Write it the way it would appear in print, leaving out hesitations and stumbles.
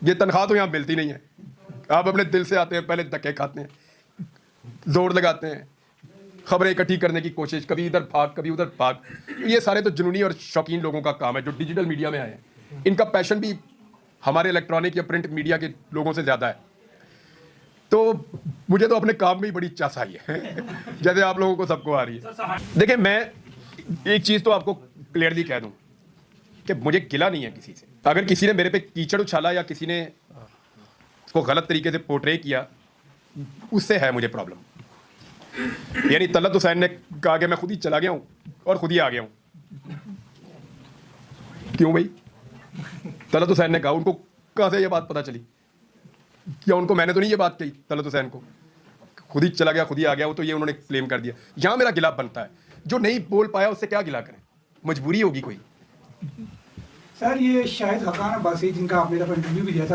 ये तनख्वाह तो यहाँ मिलती नहीं है। आप अपने दिल से आते हैं, पहले धक्के खाते हैं, जोर लगाते हैं, खबरें इकट्ठी करने की कोशिश, कभी इधर भाग कभी उधर भाग। ये सारे तो जुनूनी और शौकीन लोगों का काम है जो डिजिटल मीडिया में आए हैं। इनका पैशन भी हमारे इलेक्ट्रॉनिक या प्रिंट मीडिया के लोगों से ज़्यादा है। तो मुझे तो अपने काम में ही बड़ी चासाई है जैसे आप लोगों को सबको आ रही है। देखिए, मैं एक चीज़ तो आपको क्लियरली कह दूं कि मुझे गिला नहीं है किसी से। अगर किसी ने मेरे पे कीचड़ उछाला या किसी ने उसको गलत तरीके से पोर्ट्रे किया, उससे है मुझे प्रॉब्लम। यानी तलत हुसैन ने कहा कि मैं खुद ही चला गया हूं और खुद ही आ गया हूं। क्यों भाई? तलत हुसैन ने कहा, उनको कहां से ये बात पता चली? क्या उनको मैंने तो नहीं ये बात कही? तलत हुसैन को खुद ही चला गया खुद ही आ गया, वो तो ये उन्होंने क्लेम कर दिया। यहां मेरा गिला बनता है। जो नहीं बोल पाया उससे क्या गिला करें? मजबूरी होगी कोई। सर, ये शाहिद हकान अब्बासी जिनका आपने दफा इंटरव्यू भी दिया था,